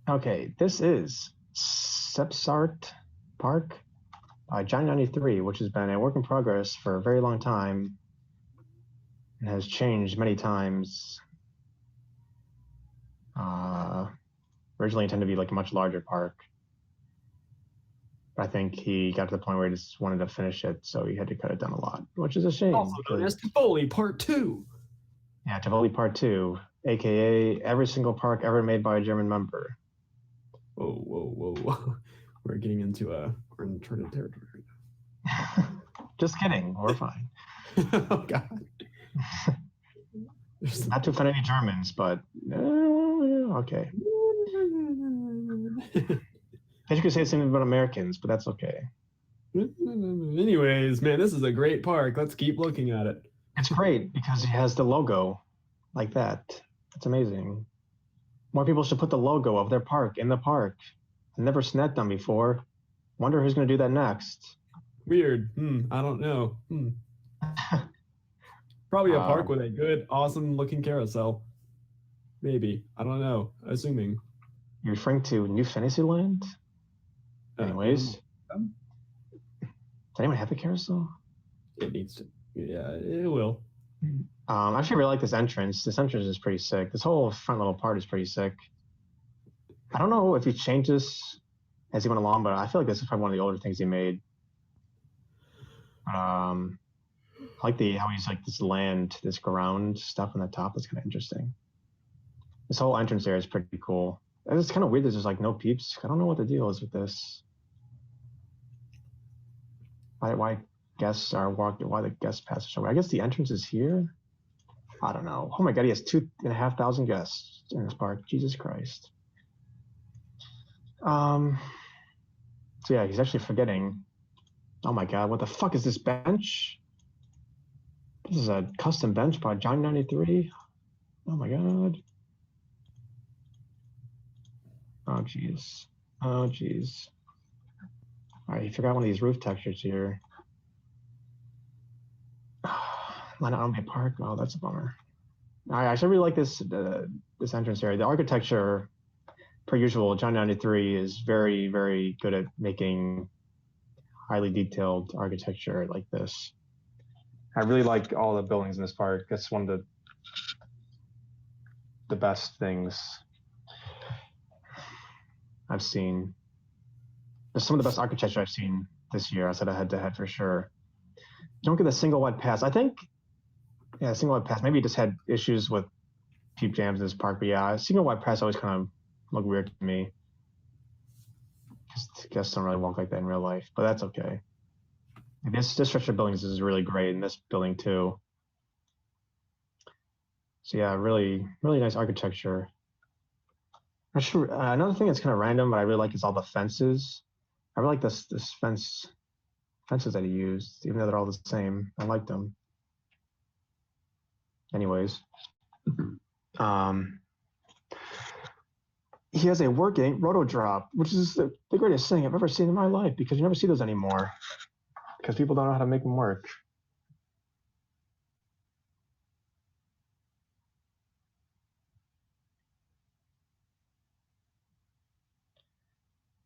Okay, this is Spessart Park by Johnny93, which has been a work in progress for a very long time and has changed many times. Uh, Originally intended to be like a much larger park, but I think he got to the point where he just wanted to finish it, so he had to cut it down a lot, which is a shame Also known because, as Tivoli Part 2. yeah, Tivoli Part 2, aka every single park ever made by a German member. Whoa, whoa, whoa, whoa. We're getting into uncharted territory. Just kidding, we're fine. Oh, God. Not to offend any Germans, but okay. I guess you could say something about Americans, but that's okay. Anyways, man, this is a great park. Let's keep looking at it. It's great because he has the logo like that. It's amazing. More people should put the logo of their park in the park. I've never seen that done before. Wonder who's going to do that next. Weird. I don't know. Probably a park Um, with a good, awesome looking carousel. Maybe. I don't know. Assuming. you're referring to New Fantasyland? Anyways, Um, does anyone have a carousel? it needs to. Yeah, it will. I actually really like this entrance. This entrance is pretty sick. This whole front little part is pretty sick. I don't know if he changed this as he went along, but I feel like this is probably one of the older things he made. I like the how he's like this land, this ground stuff on the top. That's kind of interesting. This whole entrance area is pretty cool. And it's kind of weird. There's just like no peeps. I don't know what the deal is with this. Why guests are walked? Why the guest passes away? I guess the entrance is here. I don't know. Oh my god, he has 2,500 guests in this park. Jesus Christ. Um. So yeah, he's actually forgetting. Oh my god, what the fuck is this bench? This is a custom bench by Johnny93. Oh my god. Oh jeez. Oh jeez. All right, he forgot one of these roof textures here. Line out Park. Oh, that's a bummer. I actually really like this entrance area. The architecture, per usual, John93 is very, very good at making highly detailed architecture like this. I really like all the buildings in this park. That's one of the best things I've seen. There's some of the best architecture I've seen this year. I said head to head for sure. You don't get a single wide pass. I think, yeah, a single wide pass. Maybe he just had issues with peep jams in this park, but yeah, a single wide pass always kind of look weird to me. Just guests don't really walk like that in real life, but that's okay. This stretch of buildings is really great, and this building too. So yeah, really, really nice architecture. Actually, another thing that's kind of random, but I really like is all the fences. I really like this fences that he used, even though they're all the same. I like them. Anyways, um, he has a working roto drop, which is the greatest thing I've ever seen in my life because you never see those anymore because people don't know how to make them work.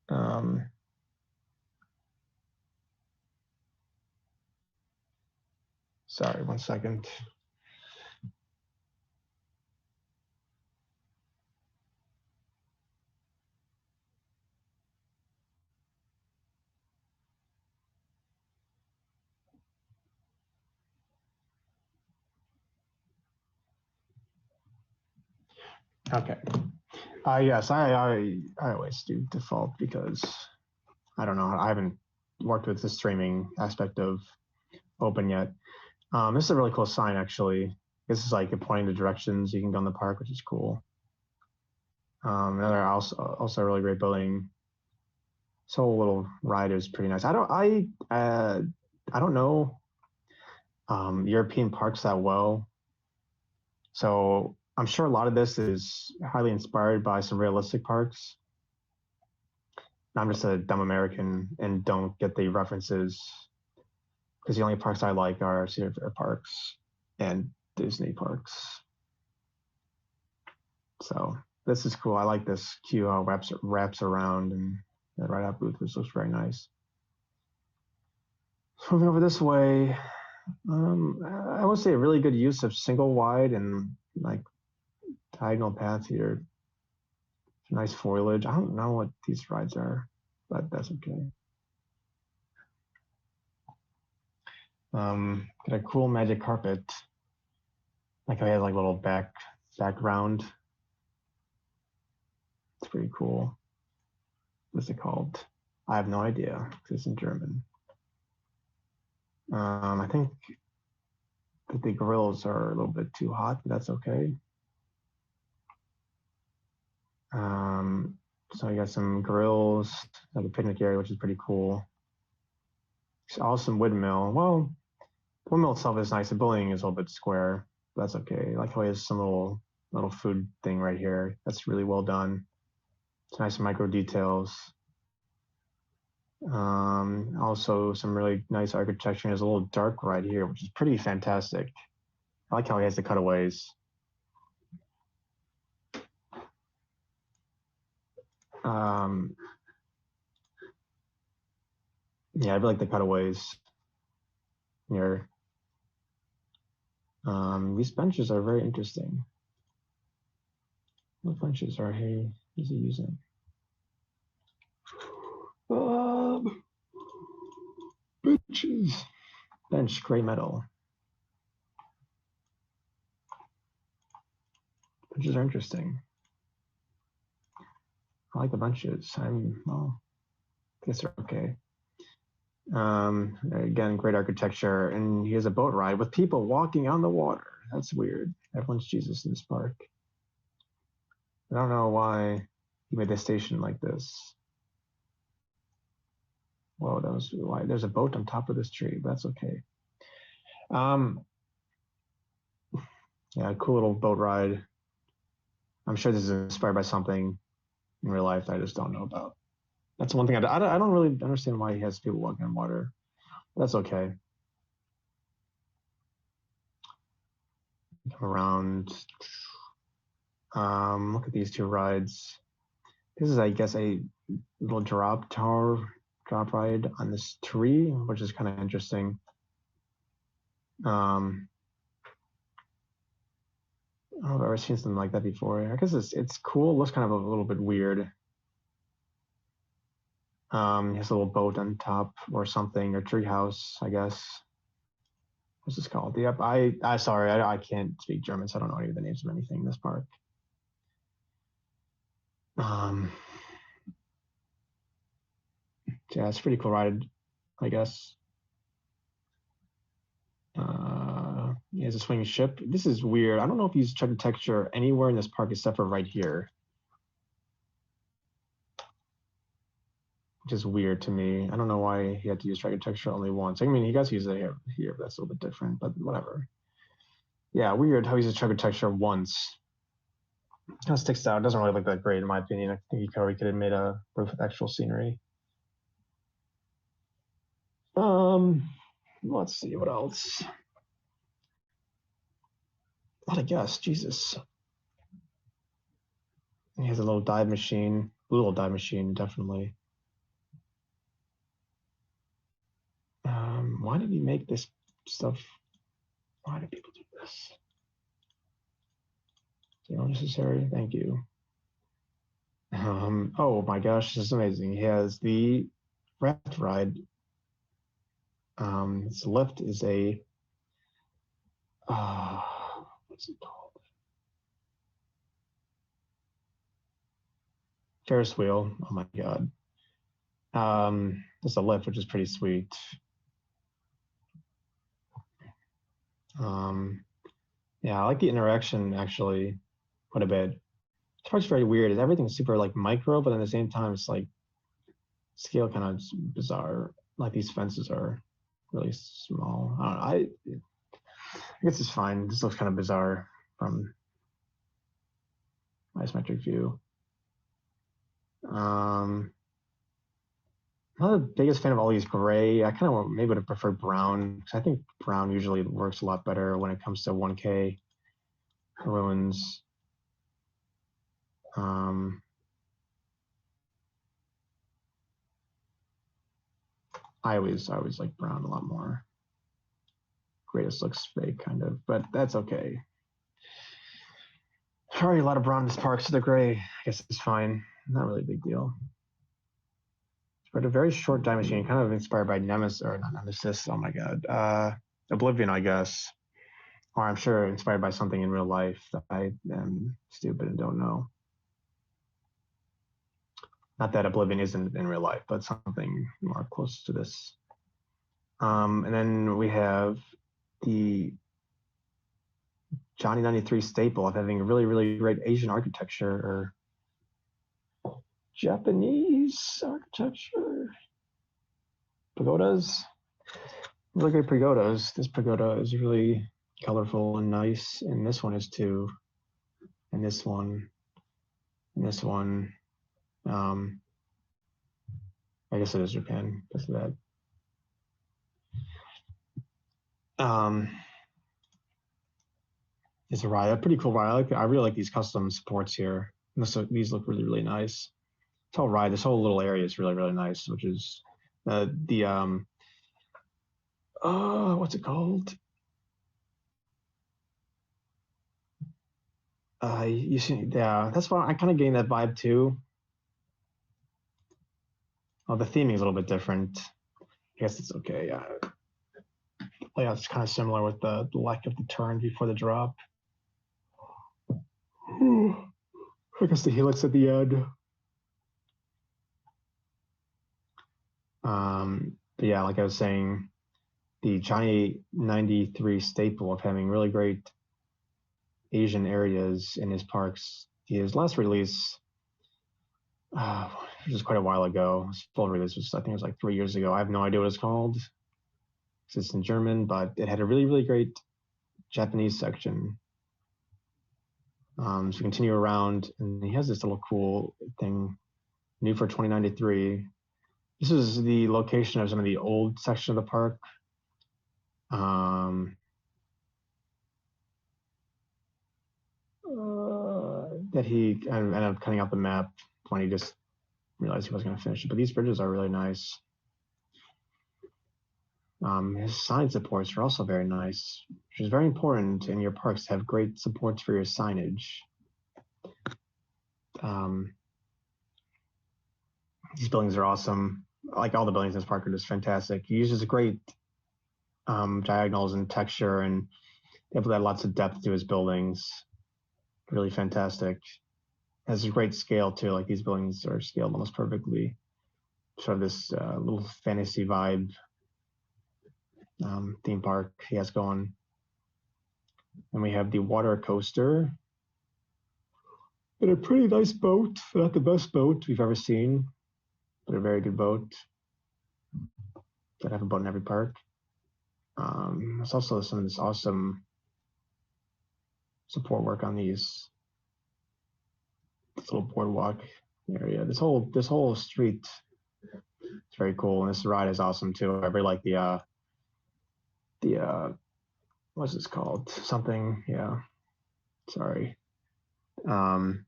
Um, Sorry, 1 second. Okay. Yes, I always do default because I don't know. I haven't worked with the streaming aspect of Open yet. This is a really cool sign, actually. This is like pointing the directions you can go in the park, which is cool. Another also a really great building. This whole little ride is pretty nice. I don't know European parks that well, so I'm sure a lot of this is highly inspired by some realistic parks. I'm just a dumb American and don't get the references because the only parks I like are Cedar Fair parks and Disney parks. So this is cool. I like this queue how it wraps around, and the right out booth, which looks very nice. Moving over this way, I would say a really good use of single wide and like diagonal path here. Nice foliage. I don't know what these rides are, but that's okay. Got a cool magic carpet. Like how he has like little background. It's pretty cool. What's it called? I have no idea because it's in German. I think that the grills are a little bit too hot, but that's okay. So I got some grills, like a picnic area, which is pretty cool. It's awesome windmill. Well, the windmill itself is nice. The building is a little bit square, but that's okay. I like how he has some little food thing right here. That's really well done. It's nice micro details. Also some really nice architecture. There's a little dark right here, which is pretty fantastic. I like how he has the cutaways. Yeah, I really like the cutaways here. These benches are very interesting. What benches are he using? Benches. Bench, gray metal. Benches are interesting. I like the benches. Well, I guess they're okay. Again, great architecture, and he has a boat ride with people walking on the water. That's weird. Everyone's Jesus in this park. I don't know why he made this station like this. Whoa, that was why there's a boat on top of this tree, but that's okay. Yeah, cool little boat ride. I'm sure this is inspired by something in real life that I just don't know about. That's one thing I don't really understand why he has people walking on water. That's okay. Come around. Look at these two rides. This is, I guess, a little drop ride on this tree, which is kind of interesting. I don't know if I've ever seen something like that before. I guess it's cool. It looks kind of a little bit weird. He has a little boat on top or something, or tree house, I guess. What's this called? Yep. Sorry, I can't speak German, so I don't know any of the names of anything in this park. Yeah, it's a pretty cool ride, I guess. He has a swinging ship. This is weird. I don't know if he's tried to texture anywhere in this park except for right here, which is weird to me. I don't know why he had to use Dragon Texture only once. I mean, he does use it here, but that's a little bit different, but whatever. Yeah, weird how he uses Dragon Texture once. Kind of sticks out. It doesn't really look that great in my opinion. I think he probably could have made a roof with actual scenery. Let's see what else. A lot of guests, Jesus. He has a little dive machine, definitely. Why did he make this stuff? Why do people do this? Unnecessary. Thank you. Oh my gosh, this is amazing. He has the raft ride. His lift is a what's it called? Ferris wheel. Oh my god. It's a lift, which is pretty sweet. Yeah, I like the interaction actually quite a bit. This part's very weird. Everything's super like micro, but at the same time, it's like scale kind of bizarre. Like these fences are really small. I guess it's fine. This looks kind of bizarre from isometric view. I'm not the biggest fan of all these gray. I kind of maybe would have preferred brown because I think brown usually works a lot better when it comes to 1K ruins. I always like brown a lot more. Greatest looks fake, kind of, but that's okay. Already a lot of brown in this park, so the gray, I guess, is fine. Not really a big deal. But a very short die machine, kind of inspired by Nemesis, or not Nemesis, oh my god. Oblivion, I guess. Or I'm sure inspired by something in real life that I am stupid and don't know. Not that Oblivion isn't in real life, but something more close to this. And then we have the Johnny93 staple of having a really, really great Asian architecture or Japanese architecture. Pagodas. Really great pagodas. This pagoda is really colorful and nice, and this one is too. And this one, and this one. I guess it is Japan because of that. It's a ride. A pretty cool ride. I really like these custom supports here. These look really, really nice. This whole ride, this whole little area is really, really nice, which is what's it called? You see, yeah, that's why I kind of getting that vibe too. Oh, the theming is a little bit different. I guess it's okay. Yeah, layout's kind of similar with the lack of the turn before the drop. I guess the helix at the end. But yeah, like I was saying, the Johnny93 staple of having really great Asian areas in his parks. His last release, which was quite a while ago, his full release was, I think it was like 3 years ago. I have no idea what it's called. It's in German, but it had a really, really great Japanese section. So you continue around, and he has this little cool thing, new for 2093. This is the location of some of the old section of the park. That he ended up cutting out the map when he just realized he wasn't going to finish it. But these bridges are really nice. His sign supports are also very nice, which is very important in your parks to have great supports for your signage. These buildings are awesome. Like all the buildings in this park are just fantastic. He uses great diagonals and texture, and able to add lots of depth to his buildings. Really fantastic. Has a great scale too. Like these buildings are scaled almost perfectly. Sort of this little fantasy vibe theme park he has going. And we have the water coaster. And a pretty nice boat. Not the best boat we've ever seen, but a very good boat. Gotta have a boat in every park. There's also some of this awesome support work on this little boardwalk area. This whole street is very cool, and this ride is awesome too. I really like the what's this called? Something, yeah. Sorry. Like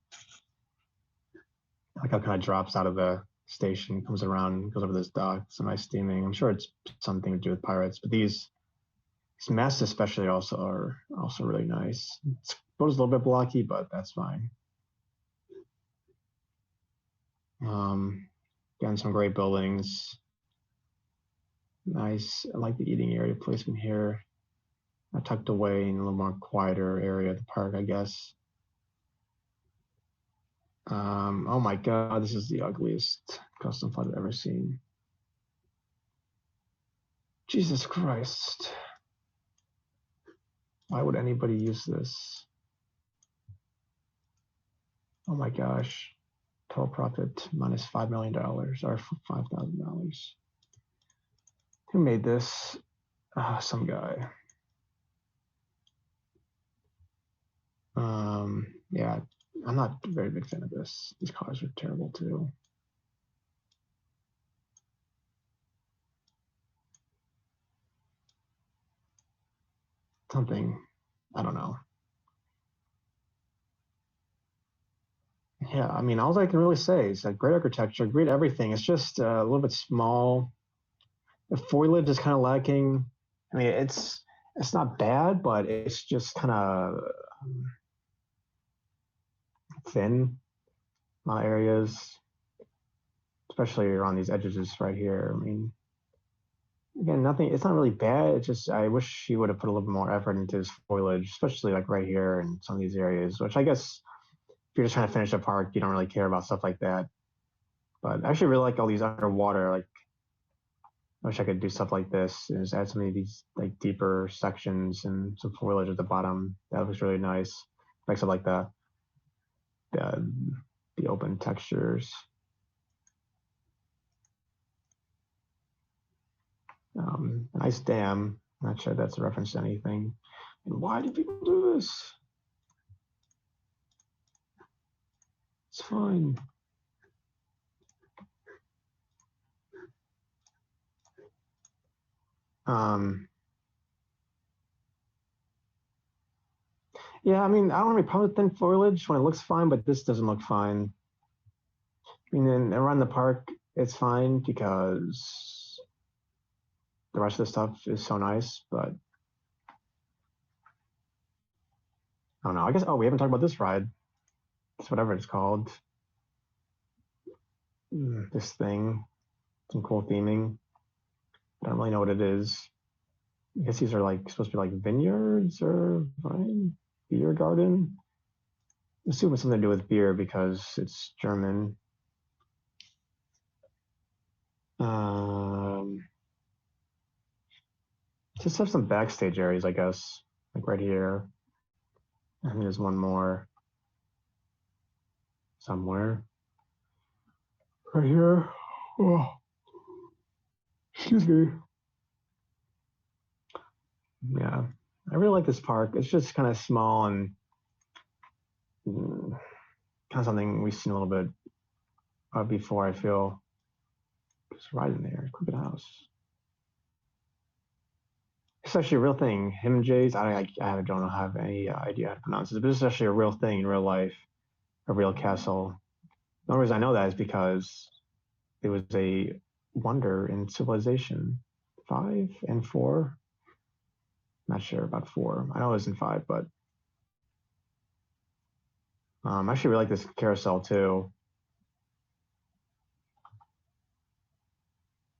how it kind of drops out of the station, comes around, goes over this dock. Some nice steaming. I'm sure it's something to do with pirates, but these masts especially are also really nice. It's a little bit blocky, but that's fine. Again, some great buildings. Nice. I like the eating area placement here. Tucked away in a little more quieter area of the park, I guess. Oh my god, this is the ugliest custom flood I've ever seen. Jesus Christ. Why would anybody use this? Oh my gosh. Total profit minus $5 million or $5,000. Who made this? Some guy. Yeah, I'm not a very big fan of this. These colors are terrible too. Something, I don't know. Yeah, I mean, all I can really say is that great architecture, great everything. It's just a little bit small. The foliage is kind of lacking. I mean, it's not bad, but it's just kind of thin in a lot of areas, especially around these edges right here. I mean, again, nothing. It's not really bad. It's just I wish he would have put a little bit more effort into his foliage, especially like right here and some of these areas. Which I guess if you're just trying to finish a park, you don't really care about stuff like that. But I actually really like all these underwater. Like, I wish I could do stuff like this and just add some of these like deeper sections and some foliage at the bottom. That looks really nice. Makes it like the, the open textures. Nice dam. Not sure that's a reference to anything. And why do people do this? It's fine. Yeah, I mean, I don't have any problem with thin foliage when it looks fine, but this doesn't look fine. I mean, then around the park, it's fine because the rest of the stuff is so nice, but I don't know. I guess, oh, we haven't talked about this ride. It's whatever it's called. This thing, some cool theming. I don't really know what it is. I guess these are like supposed to be like vineyards or beer garden. I assume it's something to do with beer because it's German. Just have some backstage areas, I guess, like right here. And there's one more somewhere. Right here. Oh, excuse me. Yeah, I really like this park. It's just kind of small and kind of something we've seen a little bit of before, I feel. It's right in there. Crooked House. It's actually a real thing. Him and Jay's, I don't have any idea how to pronounce it, but it's actually a real thing in real life, a real castle. The only reason I know that is because it was a wonder in civilization 5 and 4. Not sure about 4. I know it was in 5, but I actually really like this carousel too.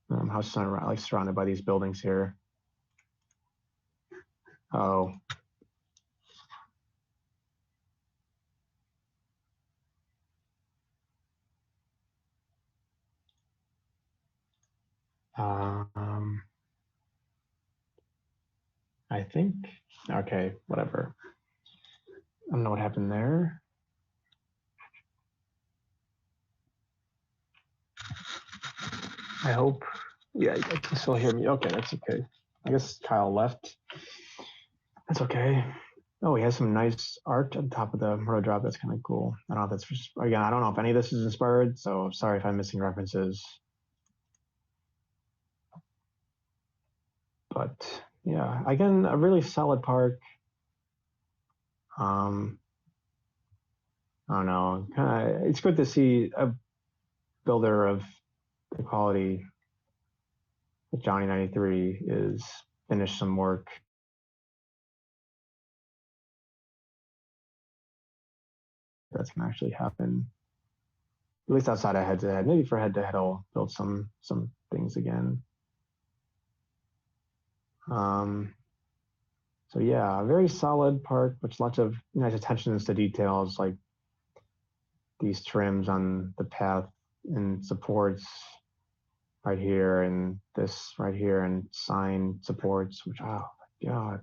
How surrounded by these buildings here. Oh. I think, okay, whatever. I don't know what happened there. I hope, yeah, you can still hear me. Okay, that's okay. I guess Kyle left. That's okay. Oh, he has some nice art on top of the road drop. That's kind of cool. I don't know if that's just, again, I don't know if any of this is inspired, so sorry if I'm missing references. But yeah, again, a really solid park. I don't know. It's good to see a builder of the quality that Johnny93 is finish some work. That's gonna actually happen. At least outside of head-to-head. Maybe for head-to-head, I'll build some things again. So yeah, a very solid park, with lots of nice attentions to details, like these trims on the path and supports right here, and this right here, and sign supports, which, oh my God.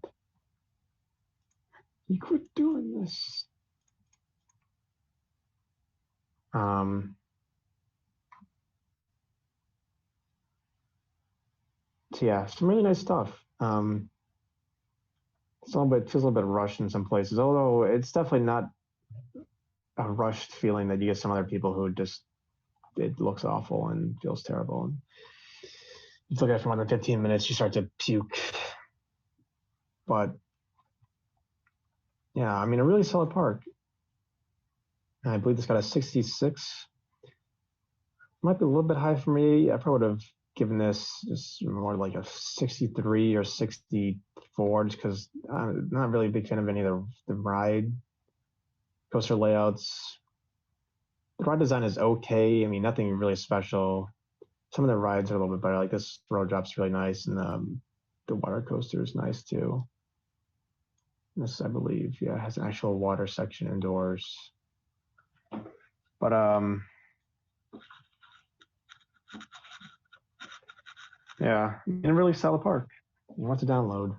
You quit doing this. So yeah, some really nice stuff. It's a little bit, feels a little bit rushed in some places, although it's definitely not a rushed feeling that you get some other people who just, it looks awful and feels terrible. And you look at it for more than 15 minutes, you start to puke. But yeah, I mean, a really solid park. I believe this got a 66. Might be a little bit high for me. I probably would have given this just more like a 63 or 64, just because I'm not really a big fan of any of the ride coaster layouts. The ride design is okay. I mean, nothing really special. Some of the rides are a little bit better. Like this road drop's really nice, and the water coaster is nice too. This, I believe, yeah, has an actual water section indoors. But yeah, didn't really sell the park. You want to download.